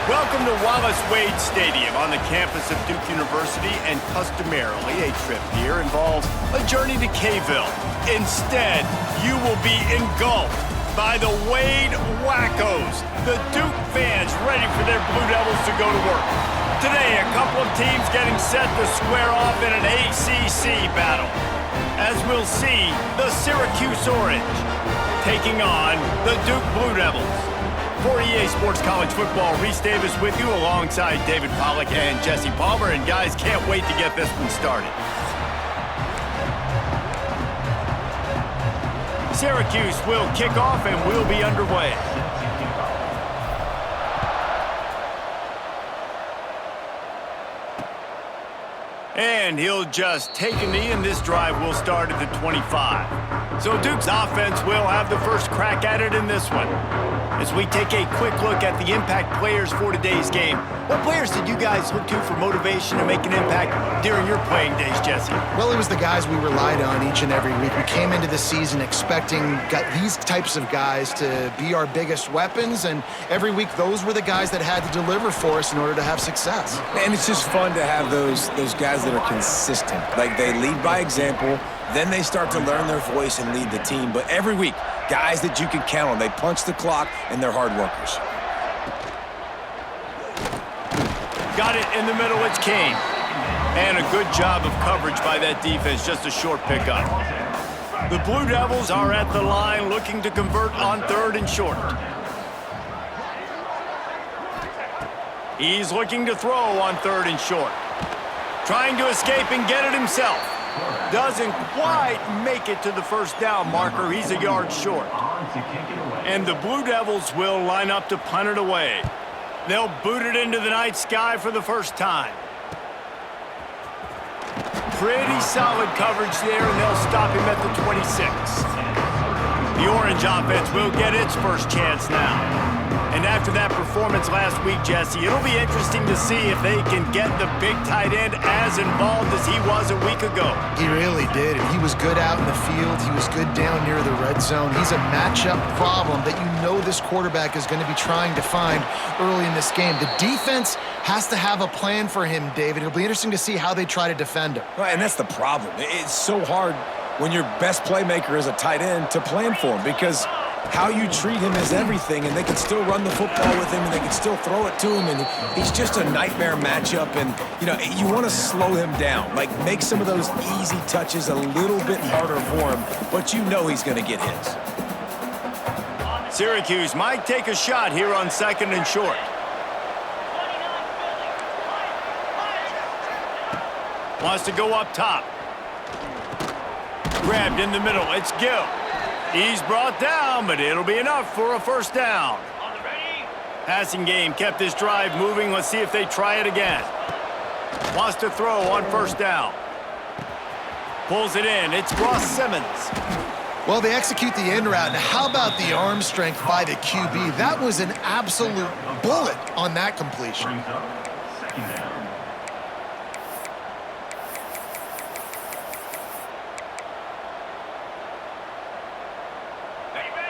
Welcome to Wallace Wade Stadium on the campus of Duke University, and customarily a trip here involves a journey to K-ville. Instead, you will be engulfed by the Wade Wackos, the Duke fans ready for their Blue Devils to go to work. Today, a couple of teams getting set to square off in an ACC battle. As we'll see, the Syracuse Orange taking on the Duke Blue Devils. For EA Sports College Football, Reese Davis with you alongside David Pollack and Jesse Palmer. And guys, can't wait to get this one started. Syracuse will kick off and we'll be underway. And he'll just take a knee, and this drive will start at the 25. So Duke's offense will have the first crack at it in this one. As we take a quick look at the impact players for today's game, what players did you guys look to for motivation to make an impact during your playing days, Jesse? Well, it was the guys we relied on each and every week. We came into the season expecting these types of guys to be our biggest weapons, and every week those were the guys that had to deliver for us in order to have success. And it's just fun to have those guys that are consistent. Like, they lead by example, then they start to learn their voice and lead the team. But every week, guys that you can count on. They punch the clock, and they're hard workers. Got it in the middle, it's Kane. And a good job of coverage by that defense, just a short pickup. The Blue Devils are at the line looking to convert on 3rd and short. He's looking to throw on 3rd and short. Trying to escape and get it himself. Doesn't quite make it to the first down marker. He's a yard short. And the Blue Devils will line up to punt it away. They'll boot it into the night sky for the first time. Pretty solid coverage there, and they'll stop him at the 26. The Orange offense will get its first chance now. And after that performance last week, Jesse, it'll be interesting to see if they can get the big tight end as involved as he was a week ago. He really did, and he was good out in the field. He was good down near the red zone. He's a matchup problem that you know this quarterback is going to be trying to find early in this game. The defense has to have a plan for him, David. It'll be interesting to see how they try to defend him. Right, and that's the problem. It's so hard when your best playmaker is a tight end to plan for him, because how you treat him is everything, and they can still run the football with him, and they can still throw it to him, and he's just a nightmare matchup. And, you know, you want to slow him down, like make some of those easy touches a little bit harder for him, but you know he's going to get his. Syracuse might take a shot here on 2nd and short. Wants to go up top. Grabbed in the middle. It's Gill. He's brought down, but it'll be enough for a first down. Passing game kept this drive moving. Let's see if they try it again. Wants to throw on 1st down. Pulls it in. It's Ross Simmons. Well, they execute the end route. Now, how about the arm strength by the QB? That was an absolute bullet on that completion.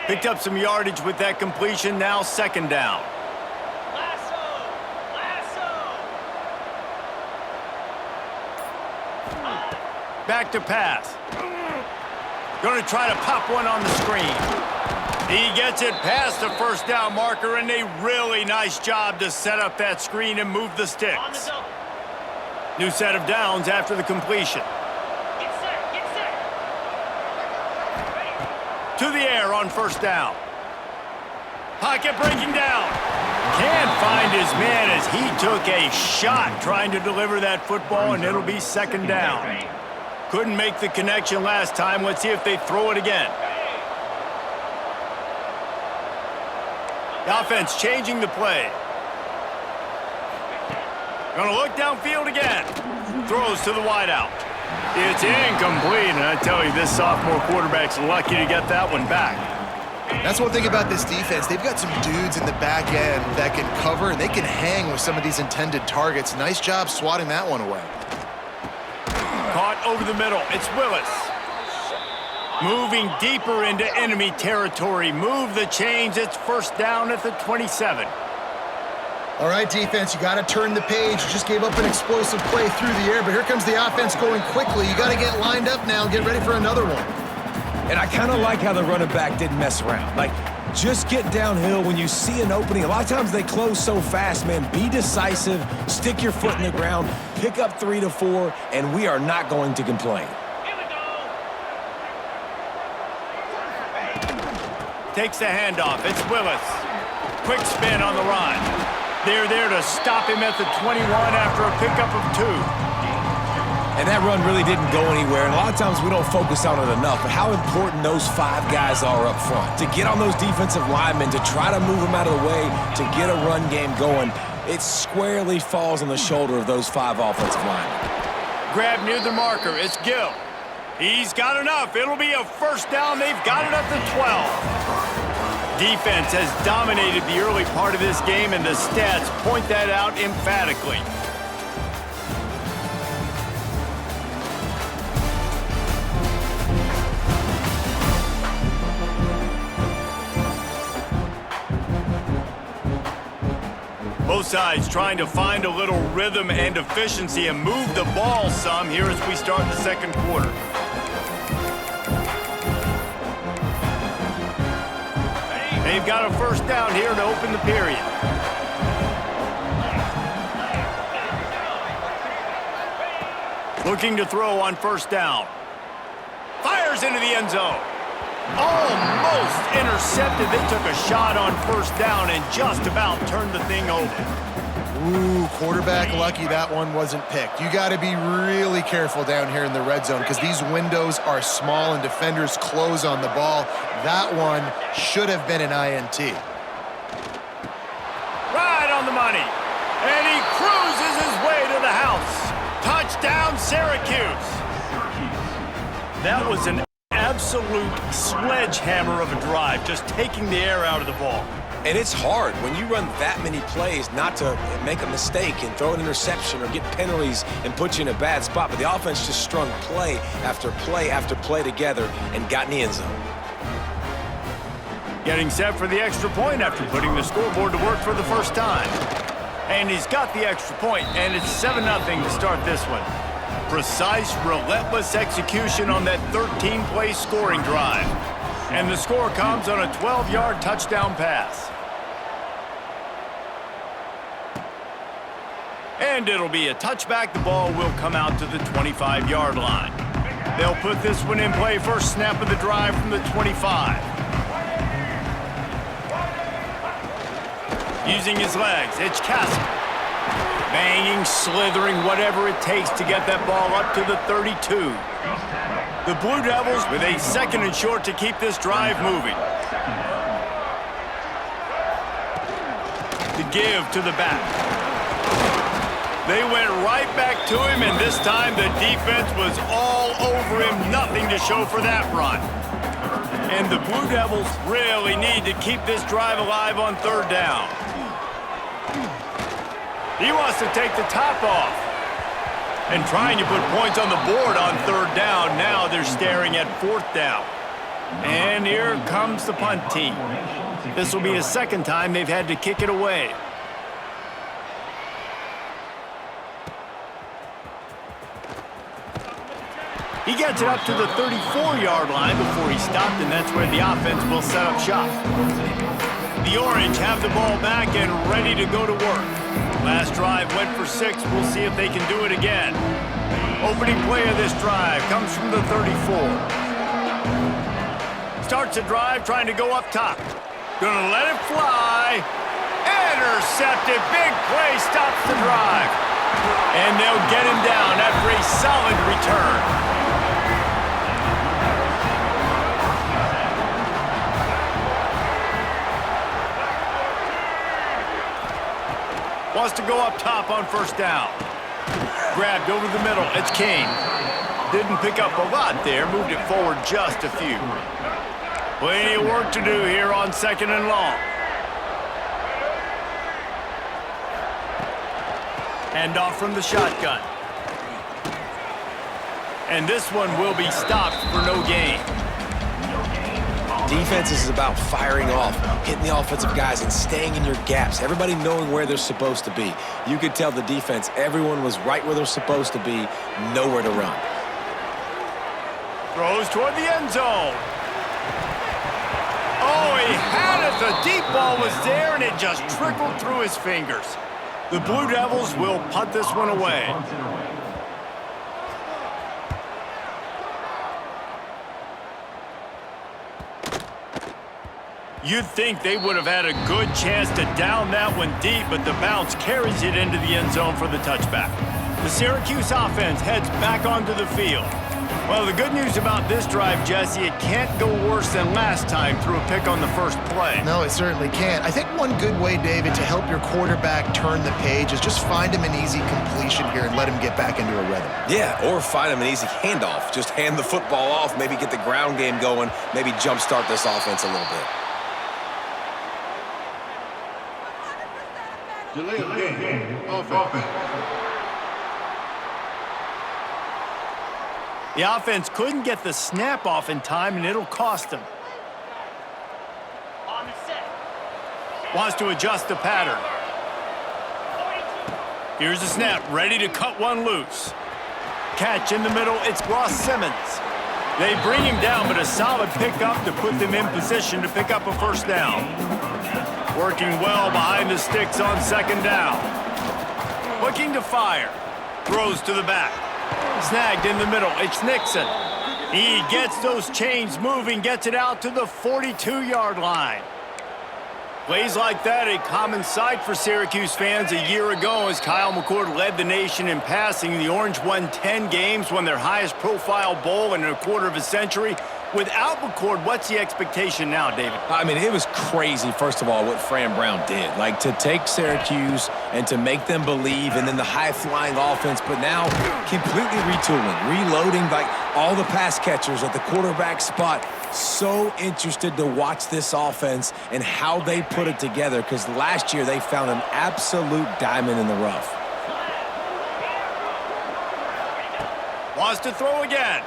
Picked up some yardage with that completion. Now 2nd down. Back to pass. Going to try to pop one on the screen. He gets it past the 1st down marker, and a really nice job to set up that screen and move the sticks. New set of downs after the completion. To the air on 1st down. Pocket breaking down. Can't find his man as he took a shot trying to deliver that football, and it'll be 2nd down. Couldn't make the connection last time. Let's see if they throw it again. The offense changing the play. Gonna look downfield again. Throws to the wideout. It's incomplete, and I tell you, this sophomore quarterback's lucky to get that one back. That's one thing about this defense. They've got some dudes in the back end that can cover, and they can hang with some of these intended targets. Nice job swatting that one away. Caught over the middle. It's Willis. Moving deeper into enemy territory. Move the chains. It's 1st down at the 27. All right, defense, you got to turn the page. You just gave up an explosive play through the air, but here comes the offense going quickly. You got to get lined up now and get ready for another one. And I kind of like how the running back didn't mess around. Like, just get downhill when you see an opening. A lot of times they close so fast, man. Be decisive, stick your foot in the ground, pick up 3 to 4, and we are not going to complain. Takes the handoff. It's Willis. Quick spin on the run. They're there to stop him at the 21 after a pickup of 2. And that run really didn't go anywhere, and a lot of times we don't focus on it enough, but how important those 5 guys are up front. To get on those defensive linemen, to try to move them out of the way, to get a run game going, it squarely falls on the shoulder of those 5 offensive linemen. Grab near the marker. It's Gill. He's got enough. It'll be a first down. They've got it at the 12. Defense has dominated the early part of this game, and the stats point that out emphatically. Both sides trying to find a little rhythm and efficiency and move the ball some here as we start the second quarter. They've got a first down here to open the period. Looking to throw on first down. Fires into the end zone. Almost intercepted. They took a shot on first down and just about turned the thing over. Ooh, quarterback lucky that one wasn't picked. You got to be really careful down here in the red zone because these windows are small and defenders close on the ball. That one should have been an INT. Right on the money. And he cruises his way to the house. Touchdown, Syracuse. That was an absolute sledgehammer of a drive, just taking the air out of the ball. And it's hard when you run that many plays not to make a mistake and throw an interception or get penalties and put you in a bad spot. But the offense just strung play after play after play together and got in the end zone. Getting set for the extra point after putting the scoreboard to work for the first time. And he's got the extra point, and it's 7-0 to start this one. Precise, relentless execution on that 13-play scoring drive. And the score comes on a 12-yard touchdown pass. And it'll be a touchback. The ball will come out to the 25-yard line. They'll put this one in play first snap of the drive from the 25. Using his legs, it's Castle. Banging, slithering, whatever it takes to get that ball up to the 32. The Blue Devils with a 2nd and short to keep this drive moving. The give to the back. They went right back to him, and this time the defense was all over him. Nothing to show for that run. And the Blue Devils really need to keep this drive alive on 3rd down. He wants to take the top off. And trying to put points on the board on 3rd down. Now they're staring at 4th down. And here comes the punt team. This will be a 2nd time they've had to kick it away. He gets it up to the 34-yard line before he stopped, and that's where the offense will set up shop. The Orange have the ball back and ready to go to work. Last drive went for 6. We'll see if they can do it again. Opening play of this drive comes from the 34. Starts a drive trying to go up top. Gonna let it fly. Intercepted. Big play stops the drive. And they'll get him down after a solid return. Wants to go up top on 1st down. Grabbed over the middle. It's Kane. Didn't pick up a lot there. Moved it forward just a few. Plenty of work to do here on 2nd and long. Handoff from the shotgun. And this one will be stopped for no gain. defense is about firing off, hitting the offensive guys, and staying in your gaps. Everybody knowing where they're supposed to be. You could tell the defense, everyone was right where they're supposed to be, nowhere to run. Throws toward the end zone. Oh, he had it. The deep ball was there, and it just trickled through his fingers. The Blue Devils will punt this one away. You'd think they would have had a good chance to down that one deep, but the bounce carries it into the end zone for the touchback. The Syracuse offense heads back onto the field. Well, the good news about this drive, Jesse, it can't go worse than last time through a pick on the first play. No, it certainly can't. I think one good way, David, to help your quarterback turn the page is just find him an easy completion here and let him get back into a rhythm. Yeah, or find him an easy handoff. Just hand the football off, maybe get the ground game going, maybe jumpstart this offense a little bit. Delay of game. Offense. The offense couldn't get the snap off in time, and it'll cost them. Wants to adjust the pattern. Here's the snap, ready to cut one loose. Catch in the middle, it's Ross Simmons. They bring him down, but a solid pickup to put them in position to pick up a first down. Working well behind the sticks on second down. Looking to fire. Throws to the back. Snagged in the middle. It's Nixon. He gets those chains moving, gets it out to the 42-yard line. Plays like that, a common sight for Syracuse fans a year ago as Kyle McCord led the nation in passing. The Orange won 10 games, won their highest profile bowl in a quarter of a century. Without McCord, what's the expectation now, David? I mean, it was crazy, first of all, what Fran Brown did. Like, to take Syracuse and to make them believe, and then the high-flying offense, but now completely retooling, reloading, like all the pass catchers at the quarterback spot. So interested to watch this offense and how they put it together, because last year they found an absolute diamond in the rough. Wants to throw again.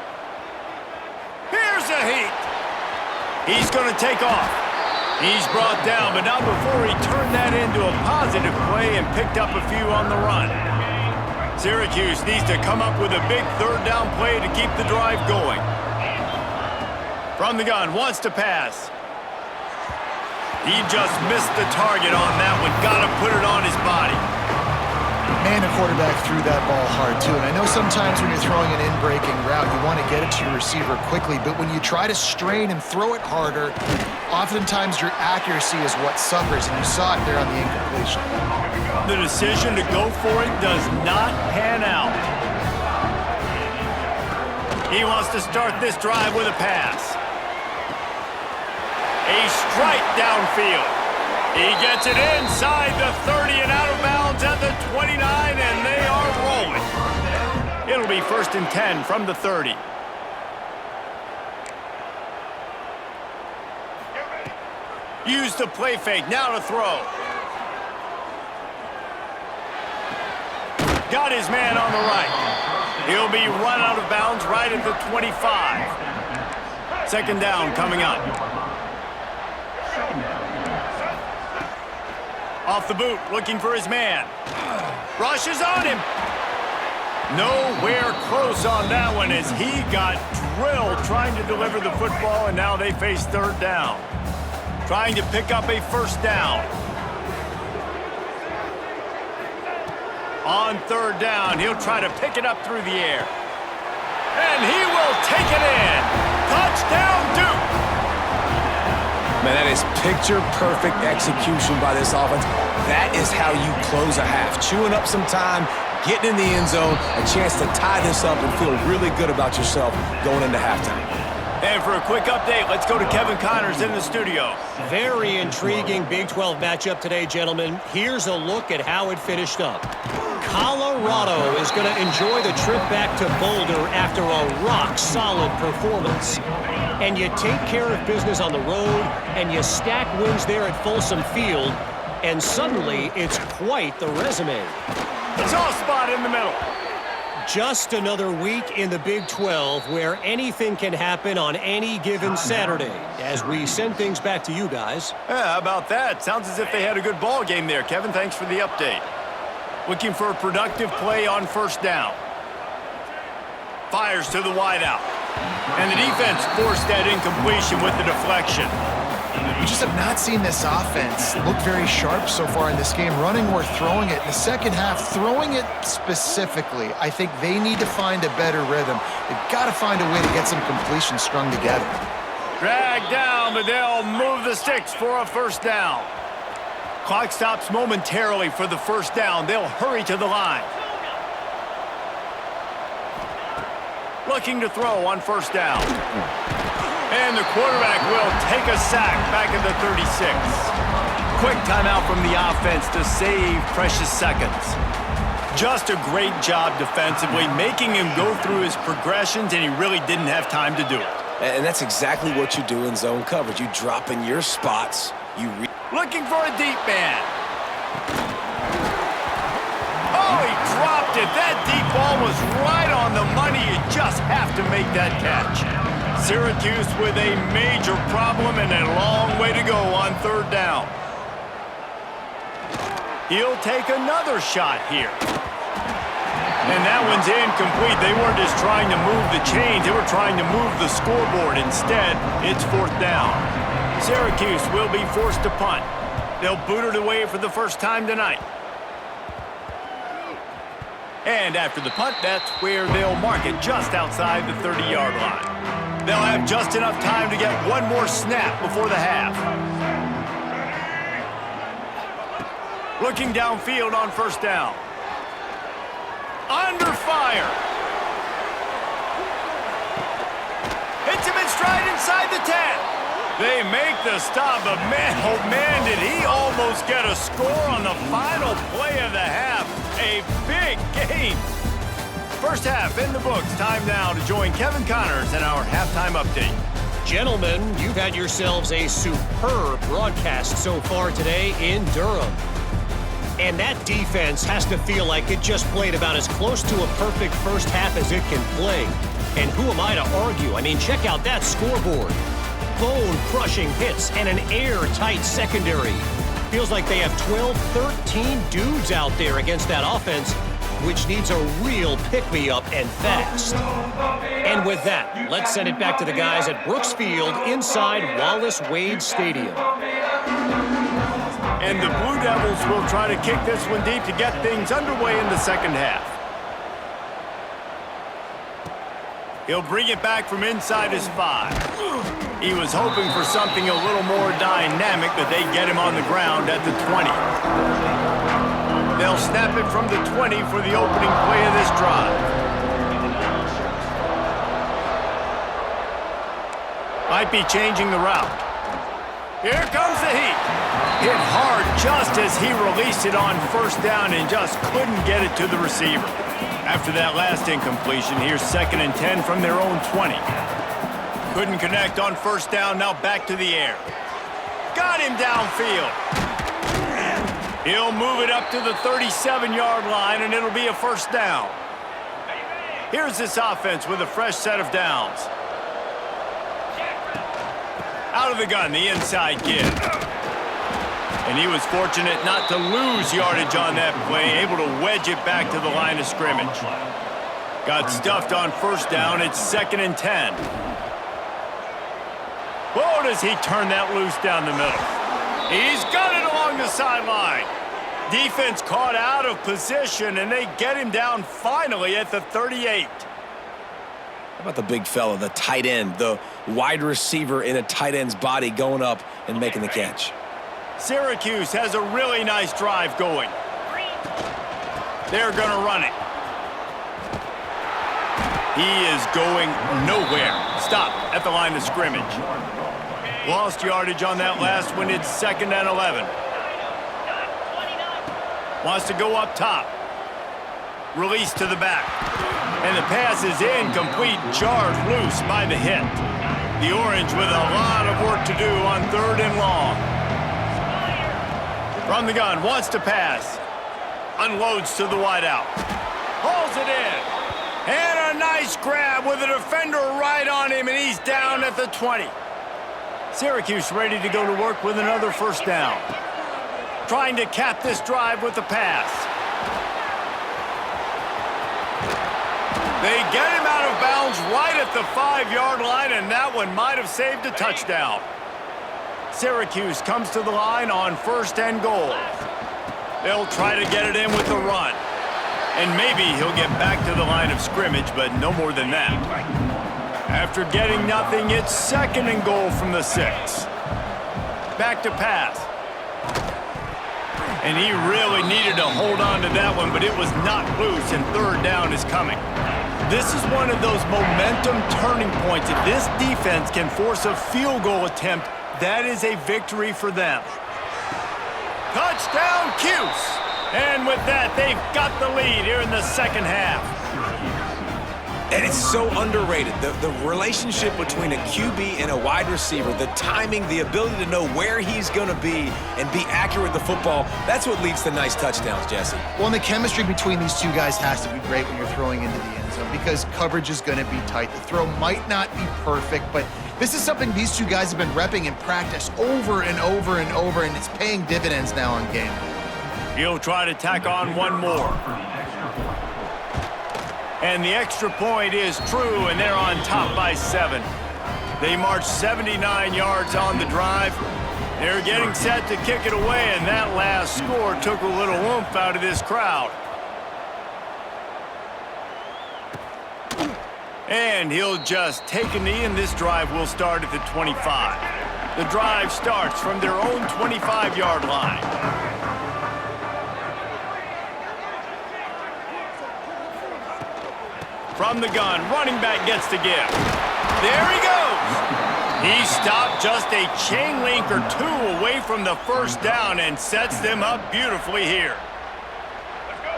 Here's a heat. He's going to take off. He's brought down, but not before he turned that into a positive play and picked up a few on the run. Syracuse needs to come up with a big third down play to keep the drive going. From the gun, wants to pass. He just missed the target on that one. Got to put it on his body. Man, the quarterback threw that ball hard, too. And I know sometimes when you're throwing an in-breaking route, you want to get it to your receiver quickly. But when you try to strain and throw it harder, oftentimes your accuracy is what suffers. And you saw it there on the incompletion. The decision to go for it does not pan out. He wants to start this drive with a pass. A strike downfield. He gets it inside the 30 and out of bounds at the 29, and they are rolling. It'll be 1st and 10 from the 30. Use the play fake, now to throw. Got his man on the right. He'll be run out of bounds right at the 25. 2nd down coming up. Off the boot, looking for his man. Rushes on him. Nowhere close on that one as he got drilled trying to deliver the football, and now they face 3rd down. Trying to pick up a 1st down. On 3rd down, he'll try to pick it up through the air. And he will take it in. Touchdown, Duke. Man, that is picture-perfect execution by this offense. That is how you close a half. Chewing up some time, getting in the end zone, a chance to tie this up and feel really good about yourself going into halftime. And for a quick update, let's go to Kevin Connors in the studio. Very intriguing Big 12 matchup today, gentlemen. Here's a look at how it finished up. Colorado is going to enjoy the trip back to Boulder after a rock-solid performance. And you take care of business on the road, and you stack wins there at Folsom Field, and suddenly it's quite the resume. It's all spot in the middle. Just another week in the Big 12 where anything can happen on any given Saturday. As we send things back to you guys. Yeah, how about that? Sounds as if they had a good ball game there. Kevin, thanks for the update. Looking for a productive play on first down. Fires to the wideout. And the defense forced that incompletion with the deflection. We just have not seen this offense look very sharp so far in this game, running or throwing it. In the second half, throwing it specifically, I think they need to find a better rhythm. They've got to find a way to get some completions strung together. Dragged down, but they'll move the sticks for a first down. Clock stops momentarily for the first down. They'll hurry to the line. Looking to throw on first down. And the quarterback will take a sack back at the 36. Quick timeout from the offense to save precious seconds. Just a great job defensively, making him go through his progressions, and he really didn't have time to do it. And that's exactly what you do in zone coverage. You drop in your spots. Looking for a deep man. Oh, he dropped it. That deep ball was right on the money. You just have to make that catch. Syracuse with a major problem and a long way to go on third down. He'll take another shot here. And that one's incomplete. They weren't just trying to move the chains. They were trying to move the scoreboard. Instead, it's fourth down. Syracuse will be forced to punt. They'll boot it away for the first time tonight. And after the punt, that's where they'll mark it just outside the 30-yard line. They'll have just enough time to get one more snap before the half. Looking downfield on first down. Under fire. Hits him in stride inside the 10. They make the stop, but man, oh man, did he almost get a score on the final play of the half. A big game. First half in the books. Time now to join Kevin Connors in our halftime update. Gentlemen, you've had yourselves a superb broadcast so far today in Durham. And that defense has to feel like it just played about as close to a perfect first half as it can play. And who am I to argue? I mean, check out that scoreboard. Bone-crushing hits and an airtight secondary. Feels like they have 12, 13 dudes out there against that offense, which needs a real pick-me-up and fast. And with that, let's send it back to the guys at Brooks Field inside Wallace Wade Stadium. And the Blue Devils will try to kick this one deep to get things underway in the second half. He'll bring it back from inside his 5. He was hoping for something a little more dynamic, but they get him on the ground at the 20. They'll snap it from the 20 for the opening play of this drive. Might be changing the route. Here comes the heat. Hit hard just as he released it on first down and just couldn't get it to the receiver. After that last incompletion, here's 2nd and 10 from their own 20. Couldn't connect on first down, now back to the air. Got him downfield. He'll move it up to the 37-yard line, and it'll be a first down. Here's this offense with a fresh set of downs. Out of the gun, the inside give. And he was fortunate not to lose yardage on that play, able to wedge it back to the line of scrimmage. Got stuffed on first down. It's 2nd and 10. Whoa, does he turn that loose down the middle. He's got it along the sideline. Defense caught out of position, and they get him down finally at the 38. How about the big fella, the tight end, the wide receiver in a tight end's body going up and making the catch? Syracuse has a really nice drive going. They're going to run it. He is going nowhere. Stop at the line of scrimmage. Lost yardage on that last one. It's 2nd and 11. Wants to go up top. Release to the back. And the pass is incomplete. Jarred loose by the hit. The Orange with a lot of work to do on 3rd and long. From the gun, wants to pass. Unloads to the wideout. Hauls it in. And a nice grab with a defender right on him, and he's down at the 20. Syracuse ready to go to work with another first down. Trying to cap this drive with the pass. They get him out of bounds right at the 5-yard line, and that one might have saved a touchdown. Syracuse comes to the line on 1st and goal. They'll try to get it in with the run. And maybe he'll get back to the line of scrimmage, but no more than that. After getting nothing, it's 2nd and goal from the 6. Back to pass. And he really needed to hold on to that one, but it was not loose, and 3rd down is coming. This is one of those momentum turning points. If this defense can force a field goal attempt, that is a victory for them. Touchdown, Cuse! And with that, they've got the lead here in the 2nd half. And it's so underrated. The relationship between a QB and a wide receiver, the timing, the ability to know where he's going to be and be accurate with the football, that's what leads to nice touchdowns, Jesse. Well, and the chemistry between these two guys has to be great when you're throwing into the end zone because coverage is going to be tight. The throw might not be perfect, but this is something these two guys have been repping in practice over and over and over, and it's paying dividends now on game day. He'll try to tack on one more. And the extra point is true, and they're on top by 7. They march 79 yards on the drive. They're getting set to kick it away, and that last score took a little oomph out of this crowd. And he'll just take a knee, and this drive will start at the 25. The drive starts from their own 25-yard line. From the gun, running back gets the give. There he goes. He stopped just a chain link or 2 away from the 1st down and sets them up beautifully here.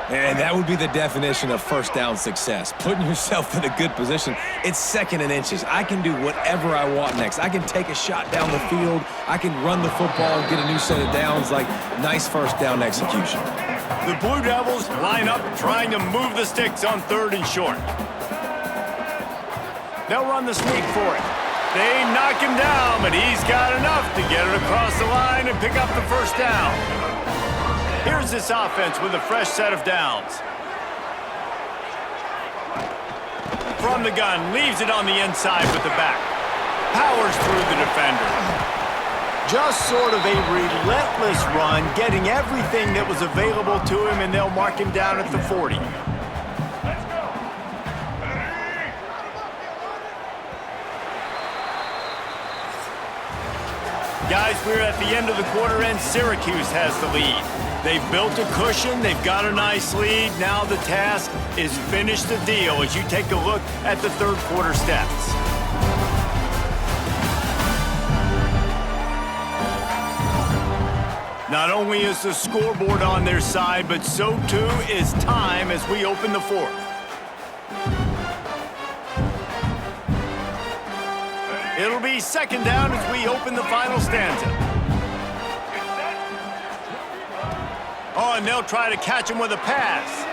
And that would be the definition of 1st down success. Putting yourself in a good position. It's 2nd and inches. I can do whatever I want next. I can take a shot down the field. I can run the football and get a new set of downs. Like, nice 1st down execution. The Blue Devils line up trying to move the sticks on 3rd and short. They'll run the sneak for it. They knock him down, but he's got enough to get it across the line and pick up the 1st down. Here's this offense with a fresh set of downs. From the gun, leaves it on the inside with the back. Powers through the defender. Just sort of a relentless run, getting everything that was available to him, and they'll mark him down at the 40. Guys, we're at the end of the quarter, and Syracuse has the lead. They've built a cushion. They've got a nice lead. Now the task is finish the deal as you take a look at the 3rd quarter stats. Not only is the scoreboard on their side, but so too is time as we open the 4th. It'll be 2nd down as we open the final stanza. Oh, and they'll try to catch him with a pass.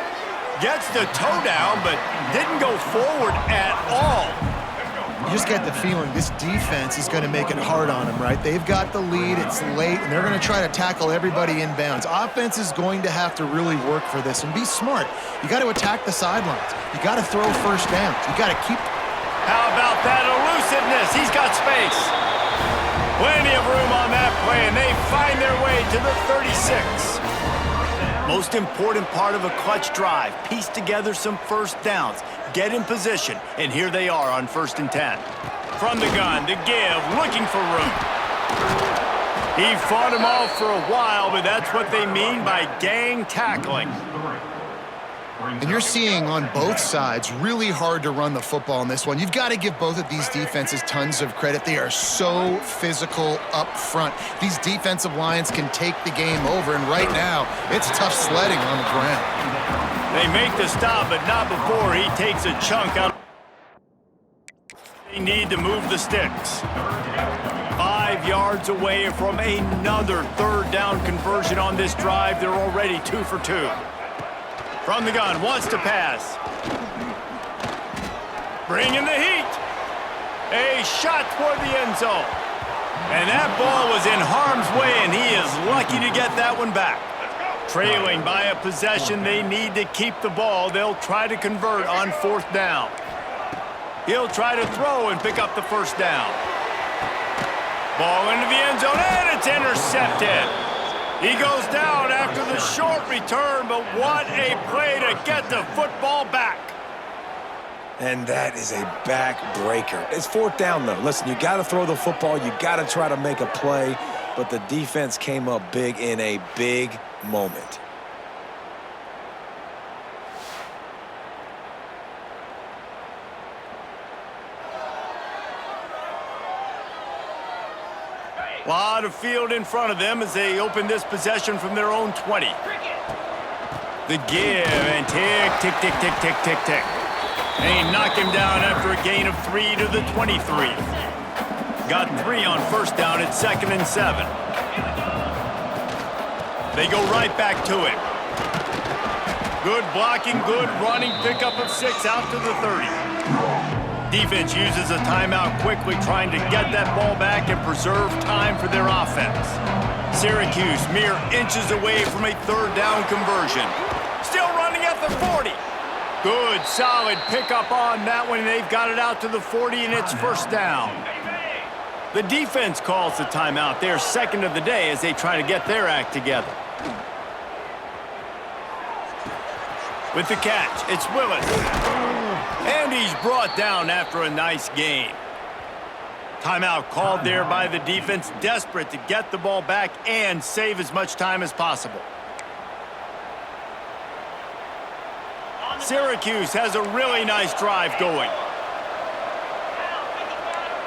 Gets the toe down, but didn't go forward at all. You just get the feeling this defense is going to make it hard on them, right? They've got the lead, it's late, and they're going to try to tackle everybody in bounds. Offense is going to have to really work for this and be smart. You got to attack the sidelines. You got to throw 1st downs. You got to keep... How about that elusiveness? He's got space. Plenty of room on that play, and they find their way to the 36. Most important part of a clutch drive, piece together some 1st downs, get in position, and here they are on 1st and 10. From the gun, the give, looking for room. He fought him off for a while, but that's what they mean by gang tackling. And you're seeing on both sides really hard to run the football in this one. You've got to give both of these defenses tons of credit. They are so physical up front. These defensive lines can take the game over, and right now, it's tough sledding on the ground. They make the stop, but not before he takes a chunk out. They need to move the sticks. 5 yards away from another 3rd down conversion on this drive. They're already 2 for 2. From the gun, wants to pass. Bringing the heat. A shot toward the end zone. And that ball was in harm's way, and he is lucky to get that one back. Trailing by a possession, they need to keep the ball. They'll try to convert on 4th down. He'll try to throw and pick up the first down. Ball into the end zone, and it's intercepted. He goes down after the short return, but what a play to get the football back. And that is a backbreaker. It's 4th down, though. Listen, you got to throw the football. You got to try to make a play, but the defense came up big in a big moment. A lot of field in front of them as they open this possession from their own 20. The give and tick, tick, tick, tick, tick, tick, tick. And he knocked him down after a gain of 3 to the 23. Got 3 on 1st down at 2nd and 7. They go right back to him. Good blocking, good running, pickup of 6 out to the 30. Defense uses a timeout quickly, trying to get that ball back and preserve time for their offense. Syracuse mere inches away from a 3rd down conversion. Still running at the 40. Good, solid pickup on that one. They've got it out to the 40, and it's 1st down. The defense calls the timeout. They're 2nd of the day as they try to get their act together. With the catch, it's Willis. And he's brought down after a nice gain. Timeout called there by the defense, desperate to get the ball back and save as much time as possible. Syracuse has a really nice drive going.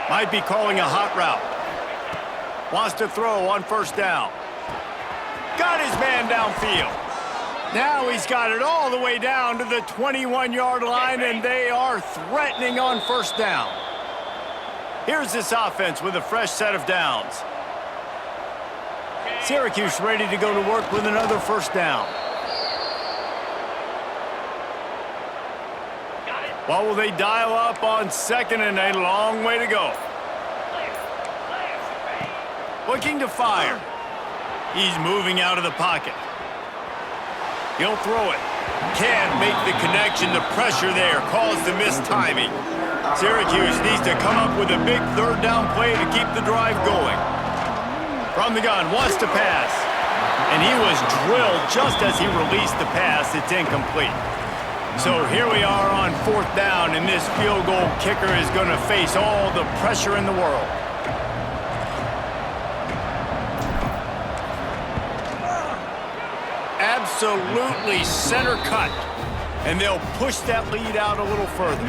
Might be calling a hot route. Wants to throw on 1st down. Got his man downfield. Now he's got it all the way down to the 21-yard line, and they are threatening on 1st down. Here's this offense with a fresh set of downs. Syracuse ready to go to work with another 1st down. What will they dial up on 2nd and a long way to go? Looking to fire. He's moving out of the pocket. He'll throw it. Can't make the connection. The pressure there caused the missed timing. Syracuse needs to come up with a big 3rd down play to keep the drive going. From the gun, wants to pass. And he was drilled just as he released the pass. It's incomplete. So here we are on 4th down, and this field goal kicker is going to face all the pressure in the world. Absolutely center cut. And they'll push that lead out a little further.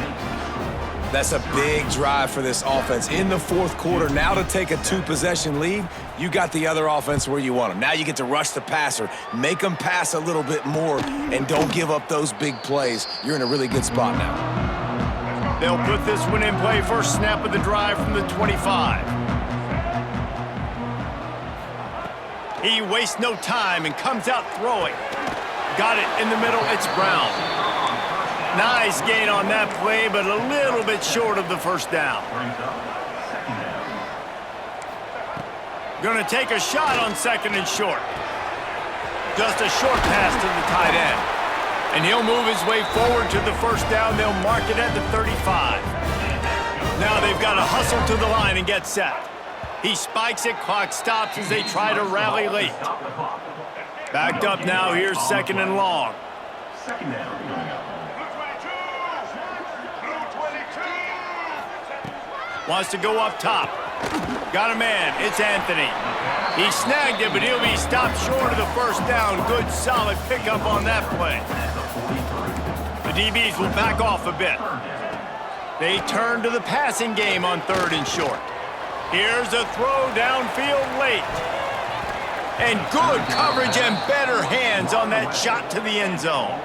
That's a big drive for this offense in the 4th quarter. Now to take a 2-possession lead, you got the other offense where you want them. Now you get to rush the passer, make them pass a little bit more, and don't give up those big plays. You're in a really good spot now. They'll put this one in play. First snap of the drive from the 25. He wastes no time and comes out throwing. Got it in the middle. It's Brown. Nice gain on that play, but a little bit short of the 1st down. Going to take a shot on 2nd and short. Just a short pass to the tight end. And he'll move his way forward to the 1st down. They'll mark it at the 35. Now they've got to hustle to the line and get set. He spikes it, clock stops as they try to rally late. Backed up now, here's 2nd and long. Wants to go up top. Got a man, it's Anthony. He snagged it, but he'll be stopped short of the 1st down. Good, solid pickup on that play. The DBs will back off a bit. They turn to the passing game on 3rd and short. Here's a throw downfield late. And good coverage and better hands on that shot to the end zone.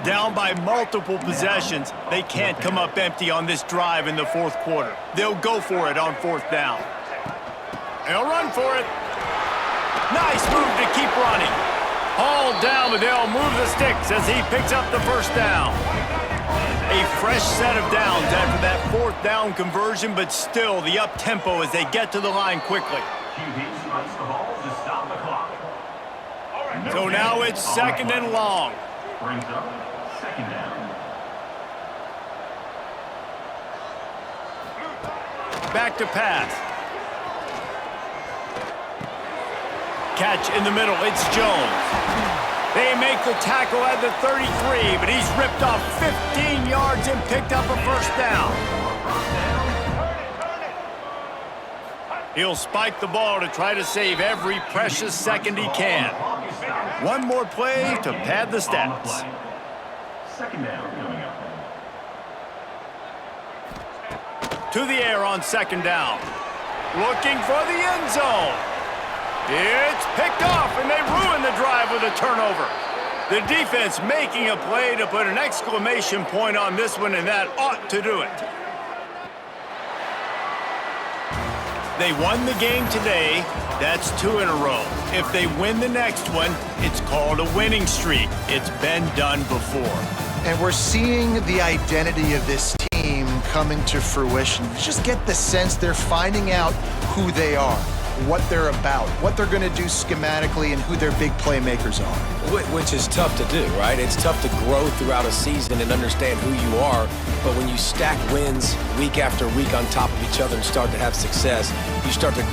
Down by multiple possessions, they can't come up empty on this drive in the 4th quarter. They'll go for it on 4th down. They'll run for it. Nice move to keep running. Hauled down, but they'll move the sticks as he picks up the 1st down. A fresh set of downs after that 4th down conversion, but still the up-tempo as they get to the line quickly. So now it's 2nd and long. Brings up 2nd down. Back to pass. Catch in the middle. It's Jones. They make the tackle at the 33, but he's ripped off 15 yards and picked up a 1st down. He'll spike the ball to try to save every precious second he can. One more play to pad the stats. 2nd down coming up. To the air on 2nd down. Looking for the end zone. It's picked off, and they ruin the drive with a turnover. The defense making a play to put an exclamation point on this one, and that ought to do it. They won the game today. That's 2 in a row. If they win the next one, it's called a winning streak. It's been done before. And we're seeing the identity of this team coming to fruition. You just get the sense they're finding out who they are, what they're about, what they're going to do schematically, and who their big playmakers are. Which is tough to do, right? It's tough to grow throughout a season and understand who you are, but when you stack wins week after week on top of each other and start to have success, you start to